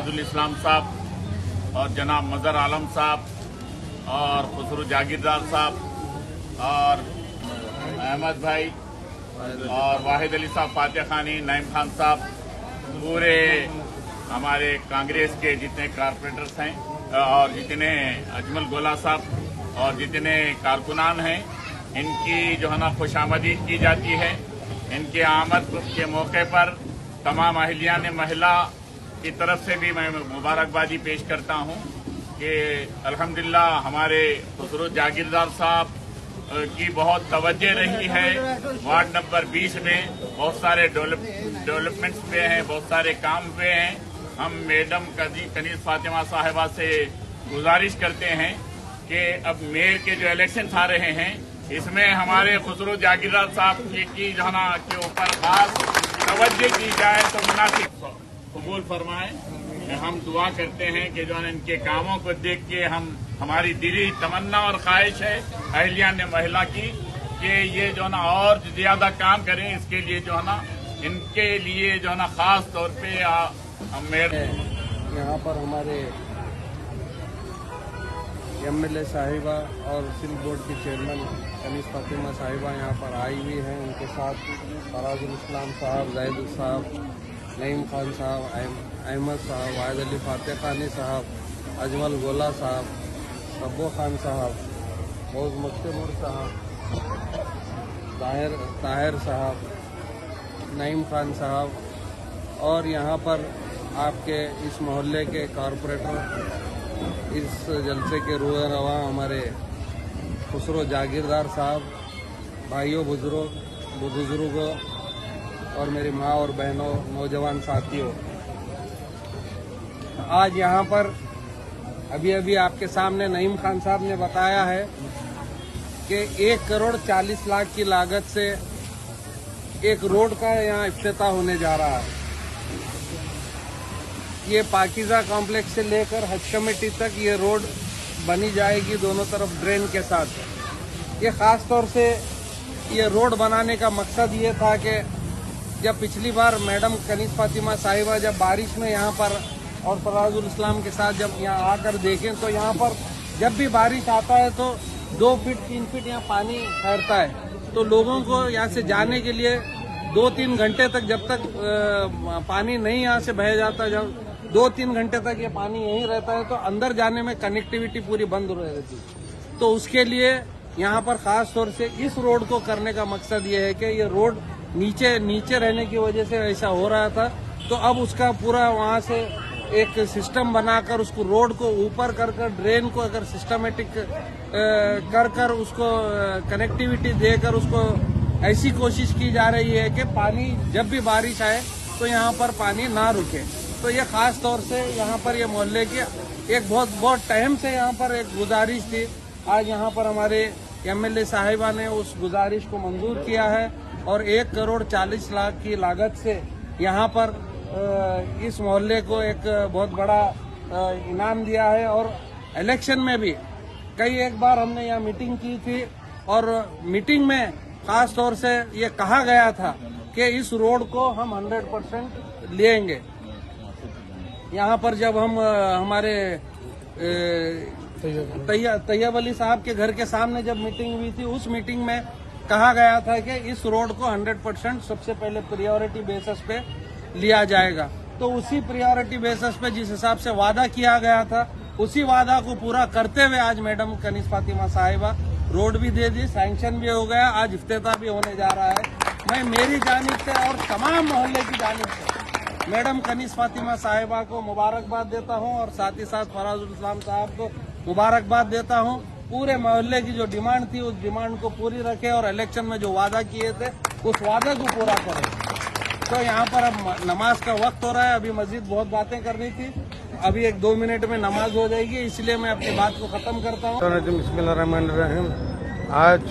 फराजुल इस्लाम साहब और जनाब मज़हर आलम साहब और खुसरो जागीरदार साहब और अहमद भाई और वाहिद अली साहब फातिह खानी, नईम खान साहब, पूरे हमारे कांग्रेस के जितने कारपोरेटर्स हैं और जितने अजमल गोला साहब और जितने कारकुनान हैं, इनकी जो है ना खुशामदीद की जाती है। इनके आमद के मौके पर तमाम अहलियान महिला की तरफ से भी मैं मुबारकबादी पेश करता हूं कि अल्हम्दुलिल्लाह हमारे खुसरो जागीरदार साहब की बहुत तवज्जो रही है। वार्ड नंबर 20 में बहुत सारे डेवलपमेंट्स पे हैं, बहुत सारे काम पे हैं। हम मैडम कनीज़ फातिमा साहिबा से गुजारिश करते हैं कि अब मेयर के जो इलेक्शन आ रहे हैं, इसमें हमारे खुसरो जागीरदार साहब की जो है ना के ऊपर खास तवज्जो की जाए तो मुनासिब कबूल फरमाएं। हम दुआ करते हैं कि जो है इनके कामों को देख के हमारी दिली तमन्ना और ख्वाहिश है अहलियान महिला की कि ये जो है ना और ज्यादा काम करें। इसके लिए जो है ना इनके लिए जो है ना खास तौर पे मेयर यहाँ पर हमारे एमएलए साहिबा और सिल्क बोर्ड की चेयरमैन कनीज़ फातिमा साहिबा यहाँ पर आई हुई हैं। उनके साथ फराजुल इस्लाम साहब, जाहिद साहब, नईम खान साहब, अहमद साहब, वाहिद अली फातिह खानी साहब, अजमल गोला साहब, सब्बो खान साहब, मौज मुख्तमूर साहब, ताहिर साहब, नईम खान साहब और यहाँ पर आपके इस मोहल्ले के कारपोरेटर, इस जलसे के रूह रवा हमारे खुसरो जागीरदार साहब, भाइयों बुजुर्गों और मेरी माँ और बहनों, नौजवान साथियों, आज यहाँ पर अभी आपके सामने नईम खान साहब ने बताया है कि 1,40,00,000 की लागत से एक रोड का यहाँ इफ्तिताह होने जा रहा है। ये पाकीज़ा कॉम्प्लेक्स से लेकर हज कमेटी तक ये रोड बनी जाएगी, दोनों तरफ ड्रेन के साथ। ये खास तौर से ये रोड बनाने का मकसद ये था कि जब पिछली बार मैडम कनीज़ फातिमा साहिबा जब बारिश में यहाँ पर और फराजुल इस्लाम के साथ जब यहाँ आकर देखें तो यहाँ पर जब भी बारिश आता है तो 2 फीट 3 फीट यहाँ पानी ठहरता है। तो लोगों को यहाँ से जाने के लिए 2-3 घंटे तक, जब तक पानी नहीं यहाँ से बह जाता, जब 2-3 घंटे तक ये पानी यहीं रहता है तो अंदर जाने में कनेक्टिविटी पूरी बंद रहती है। तो उसके लिए यहाँ पर खास तौर से इस रोड को करने का मकसद ये है कि ये रोड नीचे रहने की वजह से ऐसा हो रहा था। तो अब उसका पूरा वहाँ से एक सिस्टम बनाकर उसको रोड को ऊपर कर ड्रेन को अगर सिस्टमेटिक कर उसको कनेक्टिविटी देकर उसको ऐसी कोशिश की जा रही है कि पानी जब भी बारिश आए तो यहाँ पर पानी ना रुके। तो ये खास तौर से यहाँ पर ये मोहल्ले की एक बहुत टाइम से यहाँ पर एक गुजारिश थी। आज यहाँ पर हमारे एमएलए साहिबा ने उस गुजारिश को मंजूर किया है और 1,40,00,000 की लागत से यहाँ पर इस मोहल्ले को एक बहुत बड़ा इनाम दिया है। और इलेक्शन में भी एक बार हमने यहाँ मीटिंग की थी और मीटिंग में खास तौर से ये कहा गया था कि इस रोड को हम 100% लेंगे। यहाँ पर जब हम हमारे तैयब अली साहब के घर के सामने जब मीटिंग हुई थी, उस मीटिंग में कहा गया था कि इस रोड को 100% सबसे पहले प्रायोरिटी बेसिस पे लिया जाएगा। तो उसी प्रायोरिटी बेसिस पे जिस हिसाब से वादा किया गया था, उसी वादा को पूरा करते हुए आज मैडम कनीज़ फातिमा साहिबा रोड भी दे दी, सैंक्शन भी हो गया, आज इफ्तिताह भी होने जा रहा है। मैं मेरी जानिब से और तमाम मोहल्ले की जानिब से मैडम कनीज़ फातिमा साहिबा को मुबारकबाद देता हूं और साथ ही साथ फराजुल इस्लाम साहब को मुबारकबाद देता हूं। पूरे मोहल्ले की जो डिमांड थी उस डिमांड को पूरी रखे और इलेक्शन में जो वादा किए थे उस वादे को पूरा करें। तो यहाँ पर अब नमाज का वक्त हो रहा है, अभी मस्जिद बहुत बातें करनी थी, अभी 1-2 मिनट में नमाज हो जाएगी, इसलिए मैं अपनी बात को ख़त्म करता हूँ। बिस्मिल्लाहिर्रहमानिर्रहीम। आज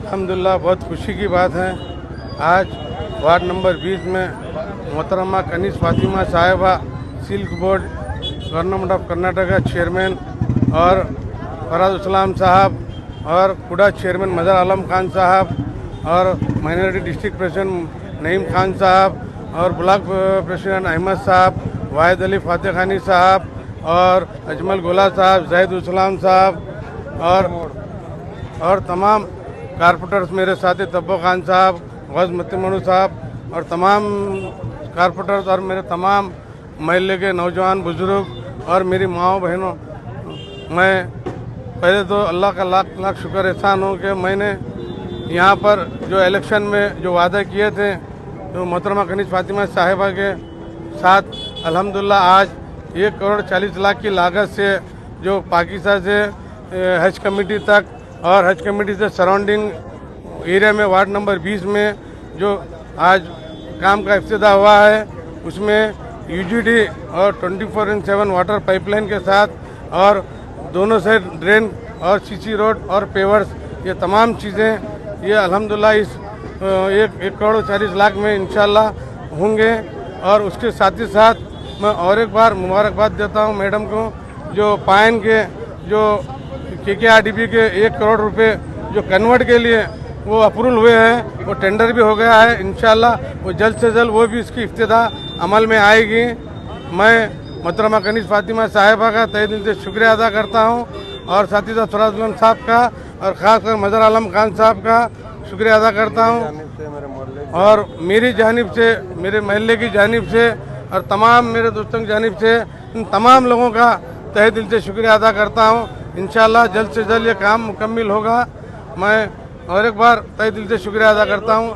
अल्हम्दुलिल्लाह बहुत खुशी की बात है, आज वार्ड नंबर 20 में मोहतरमा कनीज़ फातिमा साहिबा silk board government of Karnataka chairman और फराजुल इस्लाम साहब और कुड़ा चेयरमैन मज़हर आलम खान साहब और minority district president Naeem Khan साहब और ब्लॉक प्रेसिडेंट अहमद साहब, वाहिद अली फातेह खानी साहब और अजमल गोला साहब, जहीद उस्लाम साहब और तमाम कारपोरेटर्स मेरे साथी तब्बो खान साहब, गौस मनु साहब और तमाम कारपोरेटर्स और मेरे तमाम महल्ले के नौजवान बुजुर्ग और मेरी माओ बहनों, मैं पहले तो अल्लाह का लाख लाख शुक्र एहसान हूँ कि मैंने यहाँ पर जो इलेक्शन में जो वादा किए थे तो मोहतरमा कनीज़ फातिमा साहिबा के साथ अल्हम्दुलिल्लाह आज 1 करोड़ 40 लाख की लागत से जो पाकिस्तान से हज कमेटी तक और हज कमेटी से सराउंडिंग एरिया में वार्ड नंबर 20 में जो आज काम का इफ्तिताह हुआ है, उसमें यूजीडी और 24/7 वाटर पाइपलाइन के साथ और दोनों साइड ड्रेन और सीसी रोड और पेवर्स, ये तमाम चीज़ें ये अल्हम्दुलिल्लाह इस 1 करोड़ 40 लाख में इंशाल्लाह होंगे। और उसके साथ ही साथ मैं और एक बार मुबारकबाद देता हूं मैडम को, जो पाइन के जो KKRDP के 1 करोड़ रुपए जो कन्वर्ट के लिए वो अप्रूवल हुए हैं, वो टेंडर भी हो गया है। इंशाल्लाह वो जल्द से जल्द वो भी इसकी इफ्तिताह अमल में आएगी। मैं मोहतरमा कनीज़ फातिमा साहिबा का तहे दिल से शुक्रिया अदा करता हूं और साथ ही साथ फराज उलम साहब का और ख़ासकर मज़हर आलम खान साहब का शुक्रिया अदा करता हूं और मेरी जानिब से, मेरे महल्ले की जानिब से और तमाम मेरे दोस्तों की जानिब से इन तमाम लोगों का तहे दिल से शुक्रिया अदा करता हूं। इंशाल्लाह जल्द से जल्द ये काम मुकम्मिल होगा। मैं और एक बार तहे दिल से शुक्रिया अदा करता हूं।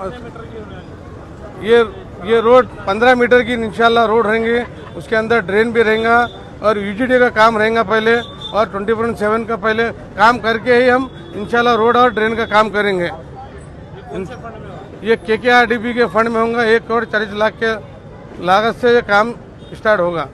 ये रोड 15 मीटर की इंशाल्लाह रोड रहेंगे, उसके अंदर ड्रेन भी रहेगा और यूजीडी का काम रहेगा पहले और 24/7 का पहले काम करके ही हम इंशाल्लाह रोड और ड्रेन का काम करेंगे। ये KKRDP के फंड में होगा। 1 करोड़ 40 लाख के लागत से ये काम स्टार्ट होगा।